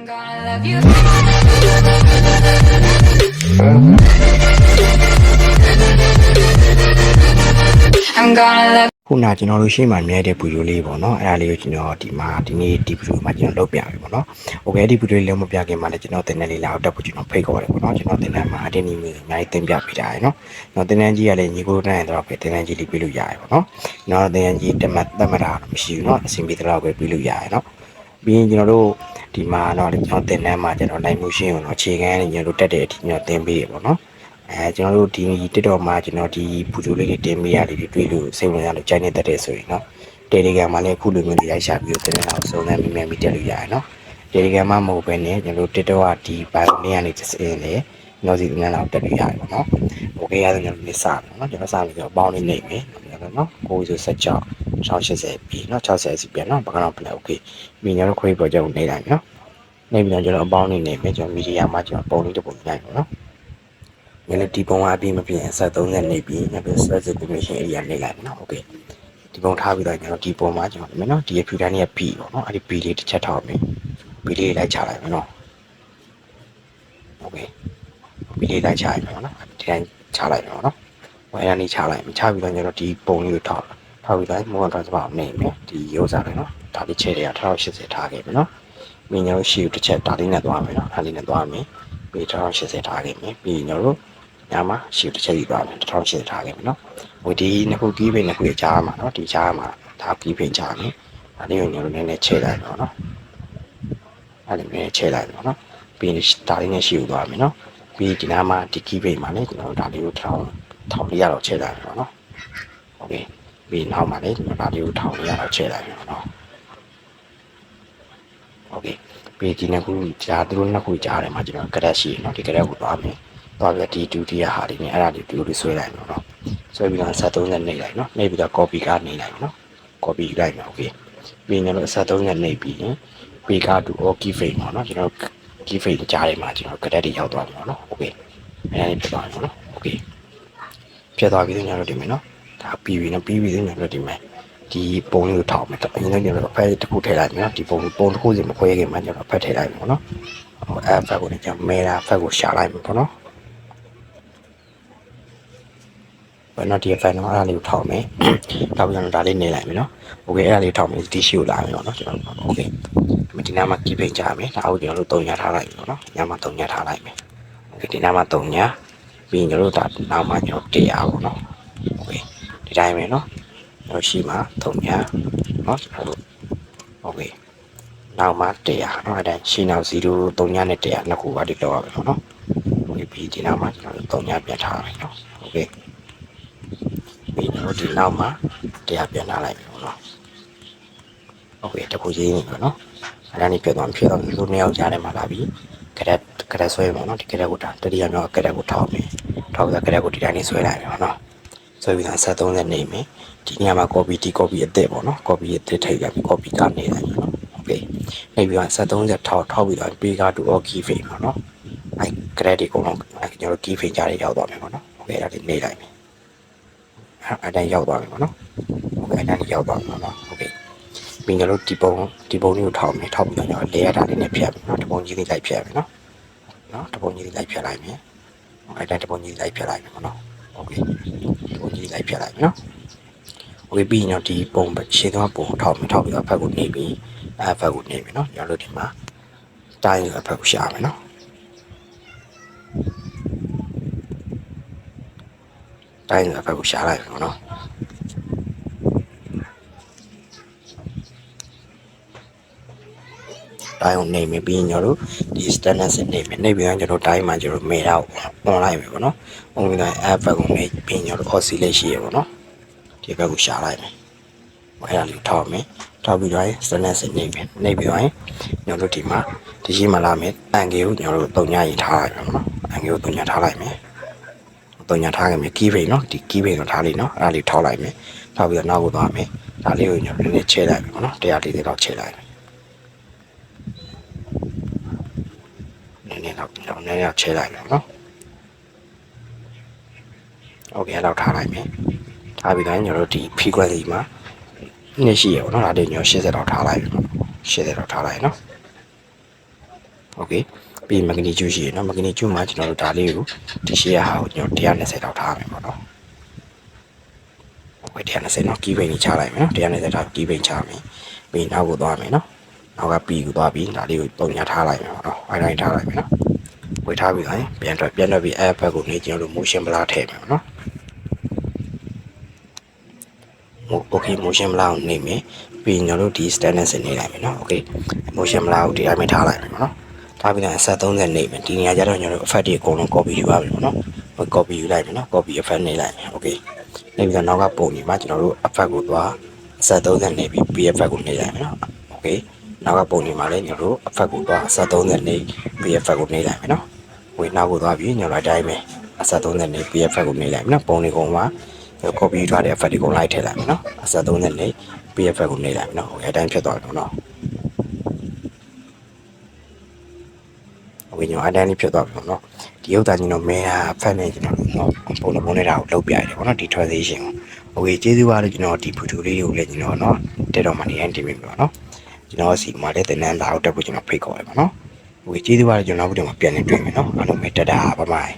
ခုနကျွန်တော်တို့ရှေ့မှာမြဲတဲ့ဗီဒီယိုလေးပေါ့နော်အဲ့ဒါလေးကိုကျွန်တော်ဒီမှာဒီနေ့ဒီဗီဒီယိုမှာကျွန်တော်လုပ်ပြမယ်ပေါ့နော်โอเคဒီဗီဒီယိုလေးလုံးမပြခင်မှာလည်းကျွန်တော်တင်တဲ့လေးလာတော့ကျွန်တော်ဖိတ်ခေါ်တယ်ပေါ့နော်ကျွန်တော်တင်တဲ့မှာအတင်းနီမျိုးအများကြီးတင်ပြပေးတာရယ်နော်ကျွန်တော်တင်တဲ့ကြီးကလည်းညီကိုတန်းရင်တော့ပဲတင်တဲ့ကြီးလေးပြလို့ရတယ်ပေါ့နော်ကျွန်တော်တင်တဲ့ကြီးတမတ်တာမရှိဘူးနော်အဆင်ပြေတော့ပဲပြလို့ရတယ်နော်ပြီးရင်ကျွန်တော်တို့ဒီမှာတော့ကျွန်တော်တင်တဲ့မှာကျွန်တော်နိုင်မှုရှင်းအောင်တော့အခြေခံနဲ့ကျွန်တော်တို့တက်တဲ့အထိကျွန်တော်တင်ပေးရပေါ့နော်ကျွန်တော်တို့ဒီ TikTok မှာကျွန်တော်ဒီဗီဒီယိုလေးတွေတင်ပေးရလေးတွေတွေ့လို့စိတ်ဝင်စားလို့ကြိုက်နေတတ်တယ်ဆိုရင်เนาะ Telegram မှာလည်းအခုလိုမျိုးရိုက်ရှာပြီးတော့တင်တဲ့အောင်စုံစမ်းမြင်ပြီးတက်လို့ရတယ်เนาะ Telegram မှာမဟုတ်ဘဲနဲ့ကျွန်တော်တို့ TikTok ကဒီ bio လေးကနေတစ်စင်းလေကျွန်တော်စီတင်တဲ့အောင်တက်လို့ရတယ်ပေါ့နော်။ Okay ရတယ်ကျွန်တော်လေးစတယ်เนาะကျွန်တော်စပြီးတော့အပေါင်းလေးနေမယ်เนาะ916 680ပြီးเนาะ60စီပြန်เนาะဘာကတော့ပြန် okay ပြီးကျွန်တော်ခွေးပေါ်ကြောင့်နေလိုက်เนาะနေပြီးတော့ကျွန်တော်အပေါင်းလေးနေမယ်ကျွန်တော်မီဒီယာမှာကျွန်တော်ပုံလေးတစ်ပုံရိုက်ပါเนาะငါလည်းဒီပုံအပြီးမပြင်ဆက်30နေပြီးငါပြော specification area နေလိုက်နော်โอเคဒီပုံထားပြီးတော့ကျွန်တော်ဒီပုံမှာကျွန်တော်မယ်နော်ဒီ filter နဲ့ P ပေါ့နော်အဲ့ဒီ P လေးတစ်ချက်ထောက်မယ် P လေးလိုက်ချလိုက်မယ်နော်โอเค P လေးလိုက်ချလိုက်မယ်နော်ဒီတိုင်းချလိုက်မယ်နော်ဟိုအဲ့ဒါနေချလိုက်မယ်ချပြီးတော့ကျွန်တော်ဒီပုံလေးကိုထောက်ပြီးတော့မိုးကတော့စပါနေမယ်ဒီရိုးစားတယ်နော်ဒါလေးချဲတွေက1080ထားခဲ့ပြီနော်ပြီးကျွန်တော်ရှေ့တစ်ချက်ဒါလေးနဲ့သွားမယ်နော်ဒါလေးနဲ့သွားမယ်ပြီး1080ထားခဲ့မယ်ပြီးကျွန်တော်ညမှာရှေ့တစ်ချက်ယူသွားမယ်1080ထားခဲ့မယ်နော်ဟိုဒီနှစ်ခုကီးဖိနှစ်ခုကြားမှာနော်ဒီကြားမှာဒါကီးဖိကြားမယ်ဒါလေးကိုညတို့နည်းနည်းချဲလိုက်တော့နော်အဲ့ဒီနည်းနည်းချဲလိုက်တော့နော်ပြီးဒါလေးနဲ့ရှေ့ယူသွားမယ်နော်ပြီးဒီနားမှာဒီကီးဖိမှာလည်းကျွန်တော်ဒါလေးကိုထောင်လေးရတော့ချဲလိုက်တော့နော်โอเคပြီးနောက်မှာလည်းကျွန်တော်ဒါလေးကိုထောင်လေးရတော့ချဲလိုက်တော့နော်โอเคပြီးဒီနှစ်ခုကြားသူတို့နှစ်ခုကြားတယ်မှာကျွန်တော်ကရက်ရှိနော်ဒီကရက်ကိုသွားမယ်သွားပြီးဒီဒုတိယဟာလေးနဲ့အဲ့ဒါလေးတူတူဆွဲလိုက်နော်ဆွဲပြီးတော့73နဲ့နှိပ်လိုက်နော်နှိပ်ပြီးတော့ copy ကနေလိုက်နော် copy လိုက်နော် okay ပြီးရင်တော့73နဲ့နှိပ်ပြီးရင် page ကတူ all key frame ပေါ့နော်ကျွန်တော် key frame ကြားထဲမှာကျွန်တော် cadet တွေရောက်သွားပြီနော် okay အဲ့ဒါလေးပြသွားပြီနော် okay ပြသွားပြီကျွန်တော်တို့ဒီမယ်နော်ဒါပြီးပြီနော်ပြီးပြီကျွန်တော်တို့ဒီမယ်ဒီပုံလေးကိုထောက်မယ်အရင်ကကျွန်တော်အဖက်တစ်ခုထည့်လိုက်မယ်နော်ဒီပုံတစ်ခုစီမခွဲခင်မှာကျွန်တော်အဖက်ထည့်လိုက်မယ်ပေါ့နော်ဟိုအဲ့ဖက်ကိုလည်းကျွန်တော်မဲတာဖက်ကိုရှာလိုက်မယ်ပေါ့နော်ဘယ်တော့ဒီ file တော့အဲ့ဒါလေးကိုထောက်မယ်ထောက်ပြီးတော့ဒါလေးနေလိုက်မယ်နော်โอเคအဲ့ဒါလေးထောက်မယ်ဒီရှိကိုလာမယ်ပေါ့နော်ကျွန်တော်โอเคဒီနားမှာ key page ကြားမယ်ဒါကိုကျွန်တော်တို့3ညထားလိုက်ပြီပေါ့နော်ညမှာ3ညထားလိုက်မယ်โอเคဒီနားမှာ3ညပြီးရင်ကျွန်တော်တို့ဒါနောက်မှာကျွန်တော်100ပေါ့နော်โอเคဒီတိုင်းပဲနော်ကျွန်တော်ရှိမှာ3ညနော်ကျွန်တော်တို့โอเคနောက်မှာ100နော်အဲ့ဒါရှိနောက်0 3ညနဲ့100နှစ်ခုပါဒီလောက်ရမယ်နော်โอเคပြီးဒီနားမှာကျွန်တော်တို့3ညပြန်ထားမယ်နော်โอเคပြီးတော့ဒီနောက်မှာတရားပြန်လာလိုက်ပြီပေါ့နော်โอเคတခုချင်းနေပေါ့နော်အဲ့ဒါနေပြသွားဖြစ်တော့လူနှစ်ယောက်ကြားထဲမှာလာပြီးကရက်ဆွဲပေါ့နော်ဒီကရက်ကိုတတိယမြောက်ကရက်ကိုထောက်မယ်ထောက်ပြီးကရက်ကိုဒီတိုင်းလေးဆွဲလိုက်ပြီပေါ့နော်ဆွဲပြီးတော့73နေမယ်ဒီညမှာ copy အစ်စ်ပေါ့နော် copy အစ်စ်ထိပ်လိုက်ပြီး copy ကနေလိုက်ပြီနော်โอเคနေပြီးတော့73ထောက်ပြီးတော့ page ကတူ all key frame ပေါ့နော်အဲ့ကရက်ဒီကုန်တော့ကျွန်တော်တို့ key frame ကြားထဲရောက်သွားမယ်ပေါ့နော်โอเคအဲ့ဒါလေးနေလိုက်မယ်အဲ့ဒါရောက်သွားပြီပေါ့နော်โอเคအဲ့ဒါရောက်သွားပြီပေါ့နော်โอเคပြီးကျွန်တော်တို့ဒီပုံလေးကိုထောက်မယ်ထောက်ပြီးတော့ကျွန်တော် layer လေးနဲ့ဖြတ်မယ်နော်ဒီပုံကြီးလေးလိုက်ဖြတ်မယ်နော်ဒီပုံကြီးလေးလိုက်ဖြတ်လိုက်မယ်အဲ့ဒါဒီပုံကြီးလိုက်ဖြတ်လိုက်မယ်ပေါ့နော်โอเคဒီပုံကြီးလိုက်ဖြတ်လိုက်မယ်နော်โอเคပြီးရင်ဒီပုံရှင်းသွားပုံထောက်မယ်ထောက်ပြီးတော့ဖက်ကိုနေပြီးအဲ့ဖက်ကိုနေပြီနော်ကျွန်တော်တို့ဒီမှာတိုင်းရဖက်ကိုရှာမယ်နော်တိုင်းရဖက်ကိုရှာလိုက်ပြီပေါ့နော်တိုင်းကိုနေမယ်ပြီးရင်ကျွန်တော်တို့ဒီ standard စနေမယ်နေပြီးတော့ကျွန်တော်တိုင်းမှာကျွန်တော်မေတော့ online ပဲပေါ့နော်။ပုံပြီးတော့ app ဘက်ကိုနေပြီးကျွန်တော် oscillate ရှိရပေါ့နော်။ဒီဘက်ကိုရှာလိုက်မယ်။အဲ့ဒါလေးထောက်မယ်။ထောက်ပြီးတော့ standard စနေမယ်။နေပြီးတော့ကျွန်တော်တို့ဒီမှာဒီရှိမှလာမယ်။ angle ကိုကျွန်တော်တို့3ညရင်ထားလိုက်မယ်ပေါ့နော်။ angle ကို3ညထားလိုက်မယ်။3ညထားခဲ့မယ် key frame နော်ဒီ key frame ကိုထားလိုက်နော်။အဲ့ဒါလေးထောက်လိုက်မယ်။ထောက်ပြီးတော့နောက်ကိုသွားမယ်။ဒါလေးကိုကျွန်တော်နည်းနည်းချဲလိုက်မယ်ပေါ့နော်။140လောက်ချဲလိုက်မယ်။နည်းနည်းတော့ချဲလိုက်မယ်နော်โอเคအဲ့လောက်ထားလိုက်မယ်ထားပြီးတော့ကျွန်တော်တို့ဒီ frequency မှာနှစ်ရှိရပေါ့နော်ဒါတွေကျွန်တော်80လောက်ထားလိုက်ပြီ80လောက်ထားလိုက်နော် โอเคပြီးမဂနီကျူရှိရနော်မဂနီကျူမှာကျွန်တော်တို့ဒါလေးကိုဒီရှေ့ရဟာကိုကျွန်တော်120လောက်ထားမယ်ပေါ့နော်ဝေး120နော်ကီးပိန်ကြီးချလိုက်မယ်နော်120ထားကီးပိန်ချမယ်ပြီးနောက်ကိုသွားမယ်နော်နောက်ကပြီးကိုသွားပြီးဒါလေးကိုပုံညာထားလိုက်မယ်ပေါ့နော်အိုင်တိုင်းထားလိုက်မယ်နော်ဝေးထားပြီးသွားရင်ပြန်တော့ပြီးအဲ့ဘက်ကိုနေကျွန်တော်တို့ motion blur ထည့်မယ်ပေါ့နော်โอเค motion blur ကိုနေမယ်ပြီးကျွန်တော်တို့ဒီ standard စနေလိုက်မယ်နော်โอเค motion blur ကိုဒီအတိုင်းထားလိုက်မယ်ပေါ့နော်ထားပြီးတော့အဆက်30နေမယ်ဒီနေရာကျတော့ကျွန်တော်တို့ effect တွေအကုန်လုံး copy ယူရမယ်ပေါ့နော် copy ယူလိုက်မယ်နော် copy effect နေလိုက်မယ်โอเคနေပြီးတော့နောက်ကပုံနေမှာကျွန်တော်တို့ effect ကိုသွားအဆက်30နေပြီး B effect ကိုနေလိုက်မယ်နော်โอเคနောက်ကပုံနေမှာလည်းကျွန်တော်တို့ effect ကိုသွားအဆက်30နေ B effect ကိုနေလိုက်မယ်နော်ဝေနောက်ကိုသွားပြီးကျွန်တော်အတိုင်းပဲအဆက်30နေ B effect ကိုနေလိုက်မယ်နော်ပုံနေကုန်မှာ copy ထားတဲ့ effect တွေကိုလိုက်ထည့်လိုက်မယ်နော်အဆက်30နေ B effect ကိုနေလိုက်မယ်နော်โอเคအတိုင်းဖြစ်သွားတယ်နော်ဝိညာဉ်အတန်းလေးဖြစ်သွားပြီပေါ့နော်ဒီဥစ္စာကျွန်တော်မဲတာဖတ်နေကျွန်တော်တို့ပုံလုံးနေတာကိုလုပ်ပြရတယ်ပေါ့နော်ဒီ transition ကိုโอเคကျေးဇူးပါတယ်ကျွန်တော်ဒီဖူတူလေးကိုလည်းကျွန်တော်နော်တက်တော့မှနေရင်တင်ပြီပေါ့နော်ကျွန်တော်စီမှာလည်းတင်နန်းလာတော့တက်ဖို့ကျွန်တော်ဖိတ်ခေါ်ရပါနော်โอเคကျေးဇူးပါတယ်ကျွန်တော်နောက်ဗီဒီယိုမှာပြန်နေတွေ့မယ်နော်အားလုံးပဲတတားဘိုင်ဘိုင်